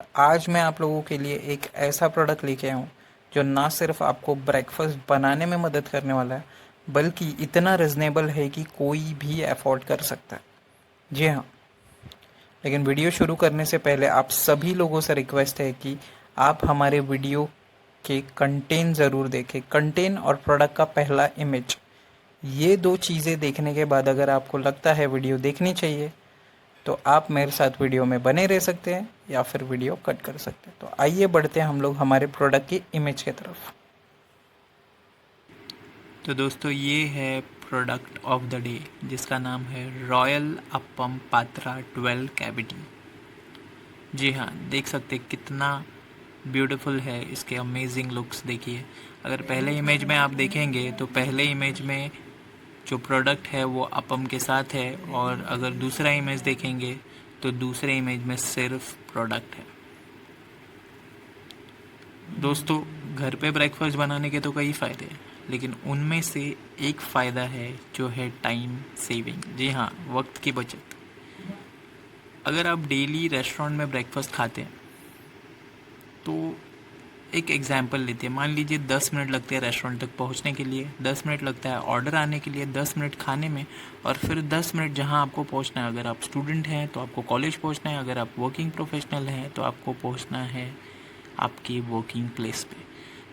आज मैं आप लोगों के लिए एक ऐसा प्रोडक्ट लेके आया हूँ जो ना सिर्फ आपको ब्रेकफास्ट बनाने में मदद करने वाला है, बल्कि इतना रिजनेबल है कि कोई भी अफोर्ड कर सकता है। जी हाँ। लेकिन वीडियो शुरू करने से पहले आप सभी लोगों से रिक्वेस्ट है कि आप हमारे वीडियो के कंटेंट ज़रूर देखें। कंटेंट और प्रोडक्ट का पहला इमेज, ये दो चीज़ें देखने के बाद अगर आपको लगता है वीडियो देखनी चाहिए, तो आप मेरे साथ वीडियो में बने रह सकते हैं या फिर वीडियो कट कर सकते हैं। तो आइए बढ़ते हैं हम लोग हमारे प्रोडक्ट की इमेज की तरफ। तो दोस्तों, ये है प्रोडक्ट ऑफ द डे, जिसका नाम है रॉयल अपम पात्रा 12 कैविटी। जी हाँ, देख सकते हैं कितना ब्यूटीफुल है, इसके अमेजिंग लुक्स देखिए। अगर पहले इमेज में आप देखेंगे तो पहले इमेज में जो प्रोडक्ट है वो अपम के साथ है, और अगर दूसरा इमेज देखेंगे तो दूसरे इमेज में सिर्फ प्रोडक्ट है। दोस्तों, घर पे ब्रेकफास्ट बनाने के तो कई फ़ायदे हैं, लेकिन उनमें से एक फ़ायदा है जो है टाइम सेविंग। जी हाँ, वक्त की बचत। अगर आप डेली रेस्टोरेंट में ब्रेकफास्ट खाते हैं तो एक एग्जांपल लेते हैं। मान लीजिए 10 मिनट लगते हैं रेस्टोरेंट तक पहुंचने के लिए, 10 मिनट लगता है ऑर्डर आने के लिए, 10 मिनट खाने में, और फिर 10 मिनट जहां आपको पहुंचना है। अगर आप स्टूडेंट हैं तो आपको कॉलेज पहुंचना है, अगर आप वर्किंग प्रोफेशनल हैं तो आपको पहुंचना है आपकी वर्किंग प्लेस पे।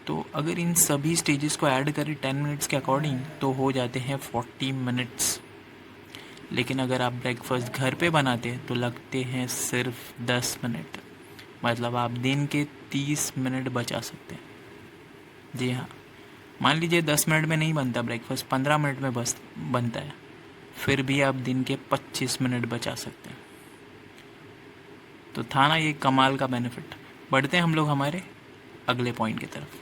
तो अगर इन सभी स्टेजेस को ऐड करें 10 मिनट्स के अकॉर्डिंग तो हो जाते हैं 40 मिनट्स। लेकिन अगर आप ब्रेकफास्ट घर पे बनाते हैं तो लगते हैं सिर्फ 10 मिनट। मतलब आप दिन के 30 मिनट बचा सकते हैं। जी हाँ, मान लीजिए 10 मिनट में नहीं बनता ब्रेकफास्ट, 15 मिनट में बस बनता है, फिर भी आप दिन के 25 मिनट बचा सकते हैं। तो था ना ये कमाल का बेनिफिट। बढ़ते हैं हम लोग हमारे अगले पॉइंट की तरफ।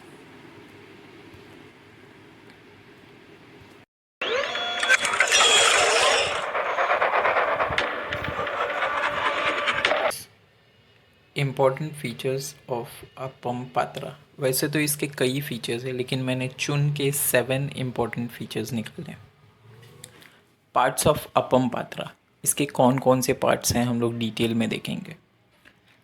Important features of appam Patra. वैसे तो इसके कई फीचर्स हैं, लेकिन मैंने चुन के 7 इम्पॉर्टेंट फीचर्स निकाले। पार्ट्स ऑफ अपम पात्रा, इसके कौन कौन से पार्ट्स हैं हम लोग डिटेल में देखेंगे।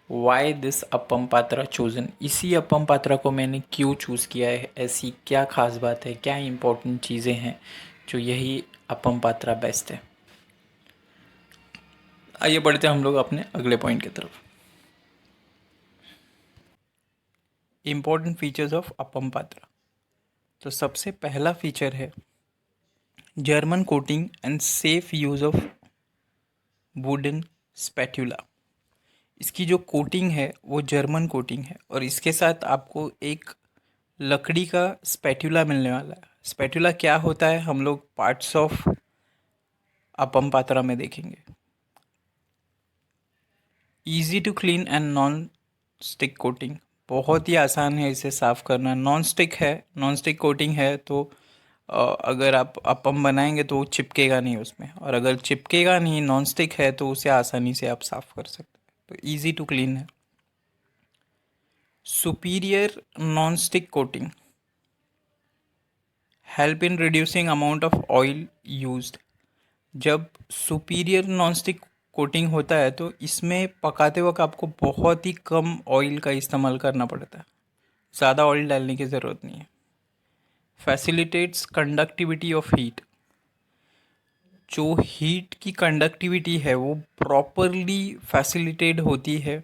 Why this appam Patra chosen, इसी अपम पात्रा को मैंने क्यों चूज़ किया है, ऐसी क्या खास बात है, क्या इम्पोर्टेंट चीज़ें हैं जो यही अपम पात्रा बेस्ट है। आइए बढ़ते हैं हम लोग अपने अगले पॉइंट की तरफ। Important features of appam Patra. तो सबसे पहला फीचर है German coating and safe use of wooden spatula. इसकी जो कोटिंग है वो जर्मन कोटिंग है, और इसके साथ आपको एक लकड़ी का स्पैटुला मिलने वाला है। स्पैटुला क्या होता है हम लोग पार्ट्स ऑफ अपम पात्रा में देखेंगे। Easy to clean and non stick coating, बहुत ही आसान है इसे साफ़ करना। नॉन स्टिक है, नॉन स्टिक कोटिंग है, तो अगर आप अपम बनाएंगे तो वो चिपकेगा नहीं उसमें, और अगर चिपकेगा नहीं, नॉन स्टिक है, तो उसे आसानी से आप साफ़ कर सकते हैं। तो ईजी टू क्लीन है। Superior non stick coating help in reducing amount of oil used. जब सुपीरियर नॉनस्टिक कोटिंग होता है तो इसमें पकाते वक्त आपको बहुत ही कम ऑयल का इस्तेमाल करना पड़ता है, ज़्यादा ऑयल डालने की ज़रूरत नहीं है। फैसिलिटेट्स कंडक्टिविटी ऑफ हीट, जो हीट की कंडक्टिविटी है वो प्रॉपरली फैसिलिटेट होती है।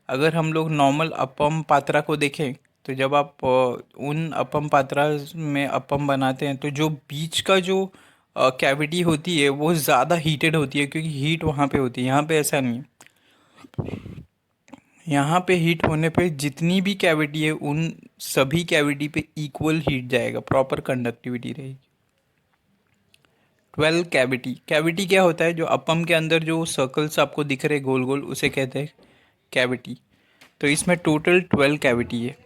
अगर हम लोग नॉर्मल अपम पात्रा को देखें तो जब आप उन अपम पात्रा में अपम बनाते हैं तो जो बीच का जो कैविटी होती है वो ज़्यादा हीटेड होती है, क्योंकि हीट वहाँ पे होती है। यहाँ पे ऐसा नहीं है। यहाँ पे हीट होने पे जितनी भी कैविटी है उन सभी कैविटी पे इक्वल हीट जाएगा, प्रॉपर कंडक्टिविटी रहेगी। 12 कैविटी, कैविटी क्या होता है, जो अपम के अंदर जो सर्कल्स आपको दिख रहे गोल गोल, उसे कहते हैं कैविटी। तो इसमें टोटल 12 कैविटी है।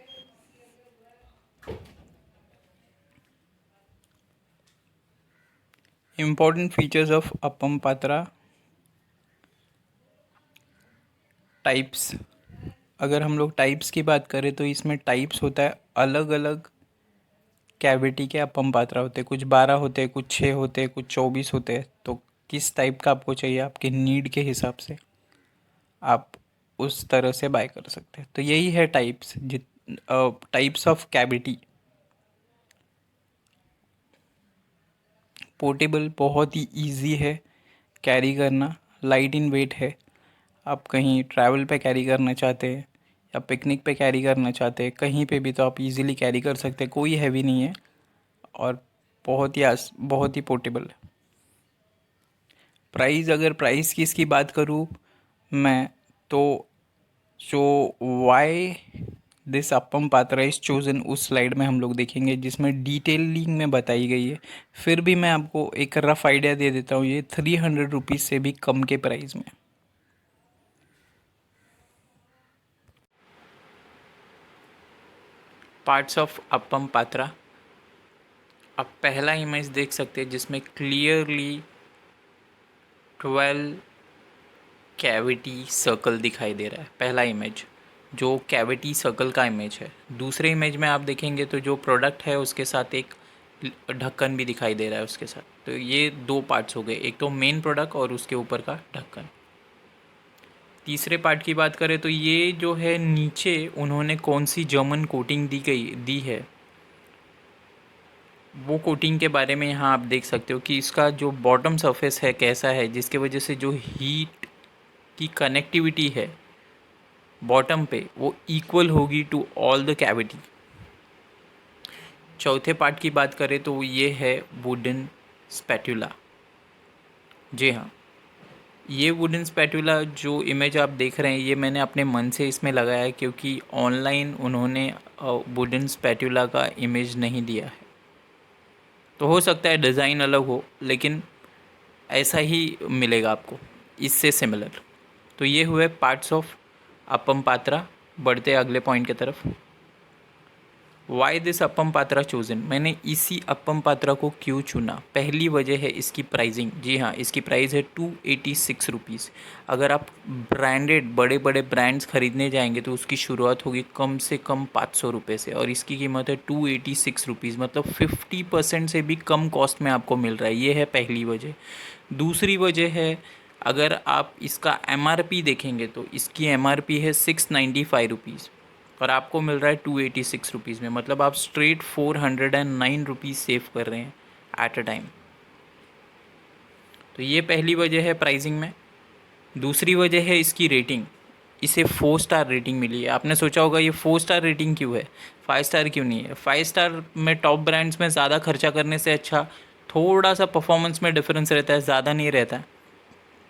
Important features of appam Patra types. अगर हम लोग टाइप्स की बात करें तो इसमें टाइप्स होता है, अलग अलग कैविटी के अपम पात्रा होते हैं। कुछ 12 होते हैं, कुछ 6 होते हैं, कुछ 24 होते हैं। तो किस टाइप का आपको चाहिए, आपके नीड के हिसाब से आप उस तरह से बाय कर सकते हैं। तो यही है टाइप्स ऑफ कैविटी। पोर्टेबल बहुत ही इजी है कैरी करना, लाइट इन वेट है। आप कहीं ट्रैवल पे कैरी करना चाहते हैं या पिकनिक पे कैरी करना चाहते हैं, कहीं पे भी तो आप इजीली कैरी कर सकते हैं, कोई हैवी नहीं है और बहुत ही पोर्टेबल है। अगर प्राइस की इसकी बात करूँ मैं, तो जो why this appam Patra is chosen उस स्लाइड में हम लोग देखेंगे, जिसमें डिटेलिंग में बताई गई है। फिर भी मैं आपको एक रफ आइडिया दे देता हूँ, ये 300 रुपीज़ से भी कम के प्राइस में। Parts of appam Patra. आप पहला इमेज देख सकते हैं जिसमें क्लियरली 12 कैविटी सर्कल दिखाई दे रहा है। पहला इमेज जो कैविटी सर्कल का इमेज है। दूसरे इमेज में आप देखेंगे तो जो प्रोडक्ट है उसके साथ एक ढक्कन भी दिखाई दे रहा है उसके साथ। तो ये दो पार्ट्स हो गए, एक तो मेन प्रोडक्ट और उसके ऊपर का ढक्कन। तीसरे पार्ट की बात करें तो ये जो है नीचे उन्होंने कौन सी जर्मन कोटिंग दी है, वो कोटिंग के बारे में यहाँ आप देख सकते हो कि इसका जो बॉटम सरफेस है कैसा है, जिसके वजह से जो हीट की कनेक्टिविटी है बॉटम पे वो इक्वल होगी टू ऑल द कैविटी। चौथे पार्ट की बात करें तो ये है वुडन स्पैटुला। जी हाँ, ये वुडन स्पैटुला जो इमेज आप देख रहे हैं ये मैंने अपने मन से इसमें लगाया है, क्योंकि ऑनलाइन उन्होंने वुडन स्पैटुला का इमेज नहीं दिया है। तो हो सकता है डिज़ाइन अलग हो, लेकिन ऐसा ही मिलेगा आपको, इससे सिमिलर। तो ये हुए पार्ट्स ऑफ अपम पात्रा। बढ़ते अगले पॉइंट की तरफ। Why this appam Patra chosen, मैंने इसी अपम पात्रा को क्यों चुना? पहली वजह है इसकी प्राइसिंग। जी हाँ, इसकी प्राइस है 286 रुपीज़। अगर आप ब्रांडेड बड़े बड़े ब्रांड्स ख़रीदने जाएंगे तो उसकी शुरुआत होगी कम से कम 500 रुपये से, और इसकी कीमत है 286 रुपीज़, मतलब 50% से भी कम कॉस्ट में आपको मिल रहा है। ये है पहली वजह। दूसरी वजह है, अगर आप इसका MRP देखेंगे तो इसकी MRP है 695 रुपीज़ और आपको मिल रहा है 286 रुपीज़ में, मतलब आप स्ट्रेट 409 रुपीज़ सेव कर रहे हैं एट अ टाइम। तो ये पहली वजह है प्राइसिंग में। दूसरी वजह है इसकी रेटिंग। इसे 4 स्टार रेटिंग मिली है। आपने सोचा होगा ये 4 स्टार रेटिंग क्यों है, 5 स्टार क्यों नहीं है? 5 स्टार में टॉप ब्रांड्स में ज़्यादा खर्चा करने से अच्छा थोड़ा सा परफॉर्मेंस में डिफरेंस रहता है, ज़्यादा नहीं रहता है।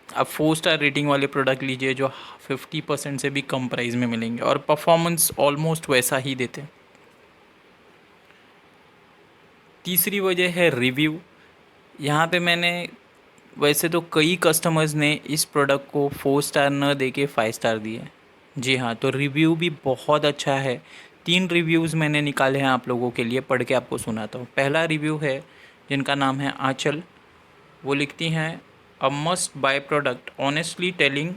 आप 4 स्टार रेटिंग वाले प्रोडक्ट लीजिए जो 50% से भी कम प्राइस में मिलेंगे और परफॉर्मेंस ऑलमोस्ट वैसा ही देते हैं। तीसरी वजह है रिव्यू। यहाँ पे मैंने वैसे तो कई कस्टमर्स ने इस प्रोडक्ट को 4 स्टार न दे के 5 स्टार दिए। जी हाँ, तो रिव्यू भी बहुत अच्छा है। 3 रिव्यूज़ मैंने निकाले हैं आप लोगों के लिए, पढ़ के आपको सुनाता हूँ। पहला रिव्यू है जिनका नाम है आंचल। वो लिखती हैं, a must by product, honestly telling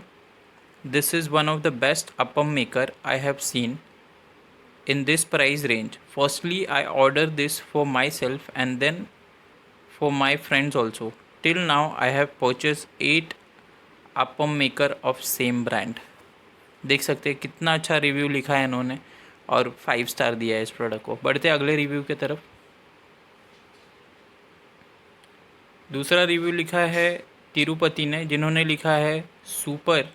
this is one of the best appam maker I have seen in this price range. Firstly, I ordered this for myself and then for my friends also. Till now, I have purchased 8 appam maker of same brand. देख सकते हैं कितना अच्छा review लिखा है इन्होंने और 5 star दिया है इस प्रोडक्ट को। बढ़ते अगले रिव्यू की तरफ। दूसरा रिव्यू लिखा है तिरुपति ने, जिन्होंने लिखा है सुपर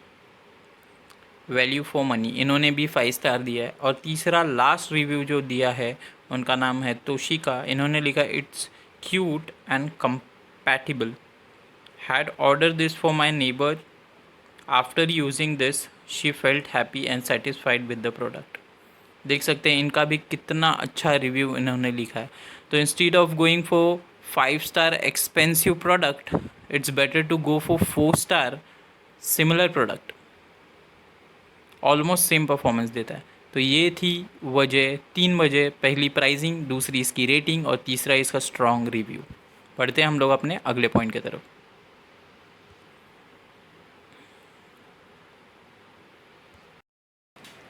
वैल्यू फॉर मनी, इन्होंने भी 5 स्टार दिया है। और तीसरा लास्ट रिव्यू जो दिया है उनका नाम है तोशिका, इन्होंने लिखा it's cute and compatible, had order this for my neighbour, after using this she felt happy and satisfied with the product. देख सकते हैं इनका भी कितना अच्छा रिव्यू इन्होंने लिखा है। तो instead of going for 5 star expensive product, it's better to go for 4 star similar product, almost same performance देता है। तो ये थी वजह, 3 वजह। पहली प्राइसिंग, दूसरी इसकी रेटिंग और तीसरा इसका स्ट्रॉन्ग रिव्यू। पढ़ते हैं हम लोग अपने अगले पॉइंट की तरफ।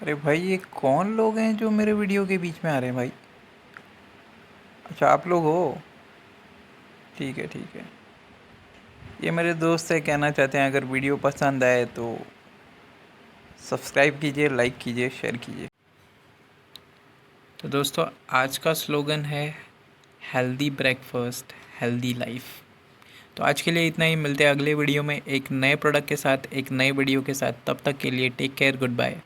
अरे भाई, ये कौन लोग हैं जो मेरे वीडियो के बीच में आ रहे हैं भाई? अच्छा, आप लोग हो? ठीक है ठीक है। ये मेरे दोस्त से कहना चाहते हैं अगर वीडियो पसंद आए तो सब्सक्राइब कीजिए, लाइक कीजिए, शेयर कीजिए। तो दोस्तों, आज का स्लोगन है हेल्दी ब्रेकफास्ट हेल्दी लाइफ। तो आज के लिए इतना ही। मिलते हैं अगले वीडियो में एक नए प्रोडक्ट के साथ, एक नए वीडियो के साथ। तब तक के लिए टेक केयर, गुड बाय।